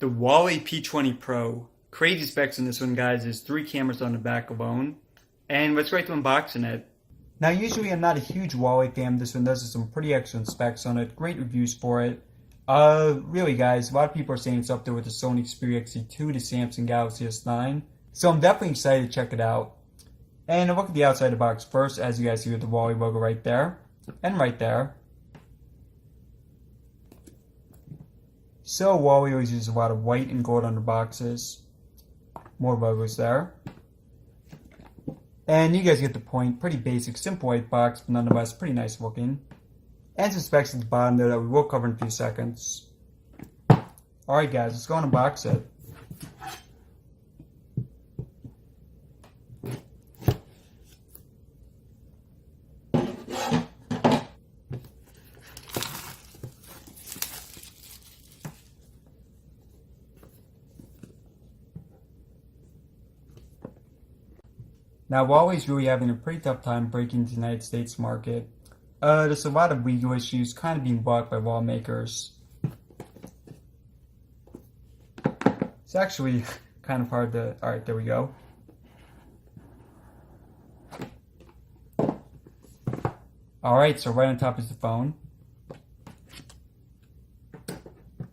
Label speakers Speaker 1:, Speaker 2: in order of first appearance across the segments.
Speaker 1: The Huawei P20 Pro. Crazy specs on this one, guys, is 3 cameras on the back alone. And let's right to unboxing it. Now, usually I'm not a huge Huawei fan. This one does have some pretty excellent specs on it. Great reviews for it. Really, guys, a lot of people are saying it's up there with the Sony Xperia XZ2, the Samsung Galaxy S9. So I'm definitely excited to check it out. And a look at the outside of the box first, as you guys see with the Huawei logo right there. And right there. So Huawei always uses a lot of white and gold on the boxes. More logos there. And you guys get the point. Pretty basic, simple white box, but nonetheless pretty nice looking. And some specs at the bottom there that we will cover in a few seconds. Alright guys, let's go and unbox it. Now, Huawei's really having a pretty tough time breaking into the United States market. There's a lot of legal issues kind of being blocked by lawmakers. It's actually kind of hard to... Alright, there we go. Alright, so right on top is the phone.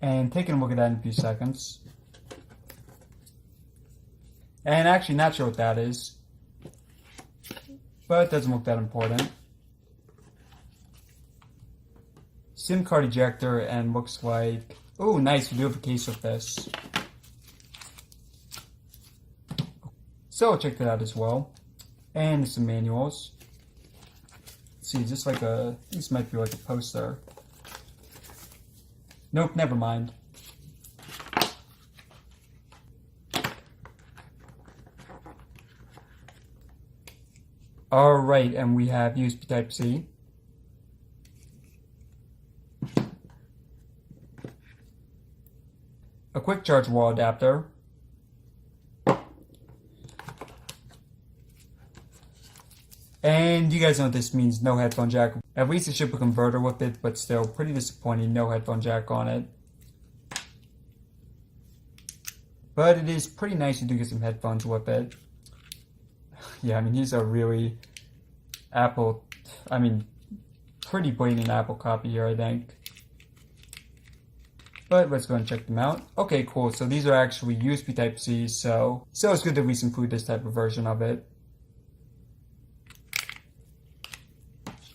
Speaker 1: And taking a look at that in a few seconds. And actually not sure what that is. But it doesn't look that important. SIM card ejector, and looks like... Oh, nice, we do have a case with this. So, check that out as well. And some manuals. Let's see, is this like a... This might be like a poster. Nope, never mind. Alright, and we have USB Type-C. A quick charge wall adapter. And you guys know what this means, no headphone jack. At least it ship a converter with it, but still pretty disappointing, no headphone jack on it. But it is pretty nice, you do get some headphones with it. Yeah, I mean, these are really Apple, I mean, pretty blatant Apple copy here, I think. But let's go and check them out. Okay, cool. So these are actually USB Type-C, so it's good that we include this type of version of it.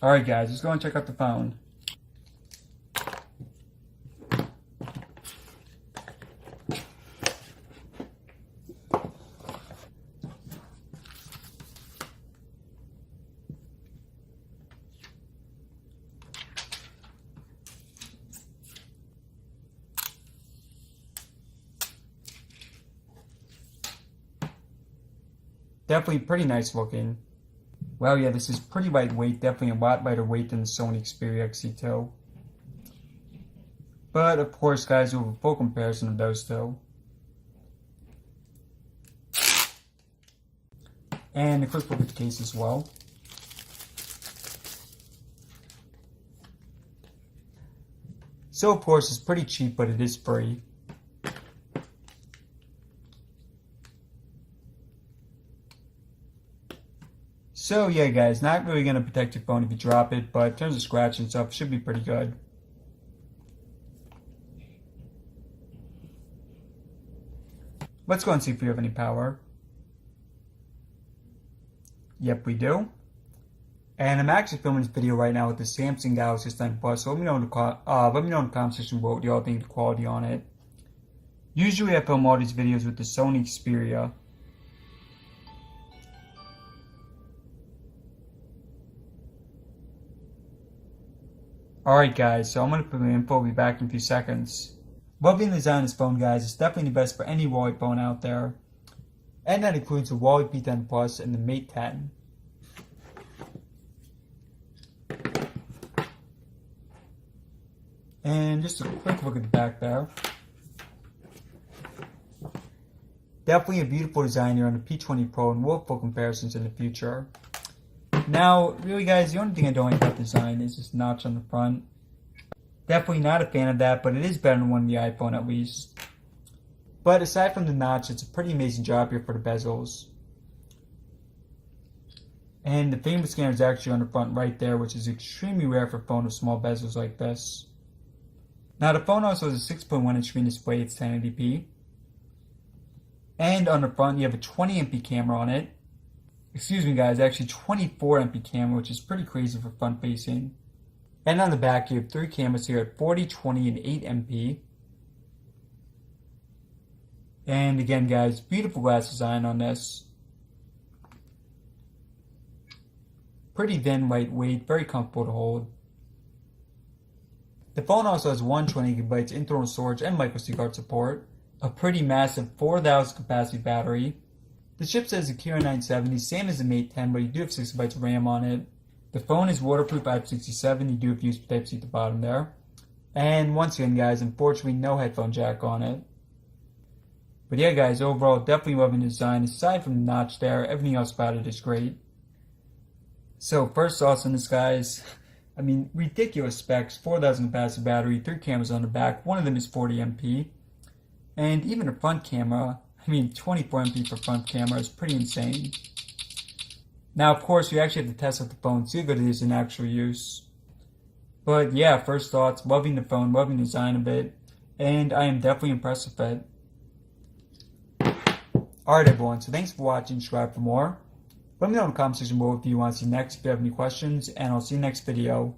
Speaker 1: Alright guys, let's go and check out the phone. Definitely pretty nice looking. Well, yeah, this is pretty lightweight. Definitely a lot lighter weight than the Sony Xperia XZ2. But, of course, guys, we'll have a full comparison of those two. And a quick look at the case as well. So, of course, it's pretty cheap, but it is free. So yeah guys, not really going to protect your phone if you drop it, but in terms of scratch and stuff, it should be pretty good. Let's go and see if we have any power. Yep, we do. And I'm actually filming this video right now with the Samsung Galaxy S9 Plus, so let me know in the comment section what y'all think of the quality on it. Usually I film all these videos with the Sony Xperia. Alright guys, so I'm going to put my info, I'll be back in a few seconds. Loving the design of this phone guys, it's definitely the best for any Huawei phone out there. And that includes the Huawei P10 Plus and the Mate 10. And just a quick look at the back there. Definitely a beautiful design here on the P20 Pro, and we'll have full comparisons in the future. Now, really guys, the only thing I don't like about the design is this notch on the front. Definitely not a fan of that, but it is better than one of the iPhone at least. But aside from the notch, it's a pretty amazing job here for the bezels. And the fingerprint scanner is actually on the front right there, which is extremely rare for a phone with small bezels like this. Now the phone also has a 6.1 inch screen display, it's 1080p. And on the front you have a 20 MP camera on it. Excuse me guys, actually 24 MP camera, which is pretty crazy for front facing. And on the back you have 3 cameras here at 40, 20, and 8 MP. And again guys, beautiful glass design on this. Pretty thin, lightweight, very comfortable to hold. The phone also has 128GB internal storage and micro SD card support, a pretty massive 4000 capacity battery. The chipset is a Kirin 970, same as the Mate 10, but you do have 6GB of RAM on it. The phone is waterproof IP67, you do have USB Type-C at the bottom there. And once again guys, unfortunately no headphone jack on it. But yeah guys, overall definitely loving the design. Aside from the notch there, everything else about it is great. So first thoughts on this guys, I mean ridiculous specs, 4000 capacity battery, 3 cameras on the back, one of them is 40 MP. And even the front camera, I mean 24 MP for front camera is pretty insane. Now of course we actually have to test out the phone, see how good it is in actual use. But yeah, first thoughts, loving the phone, loving the design of it, and I am definitely impressed with it. Alright everyone, so thanks for watching, subscribe for more. Let me know in the comment section below if you want to see next, if you have any questions, and I'll see you next video.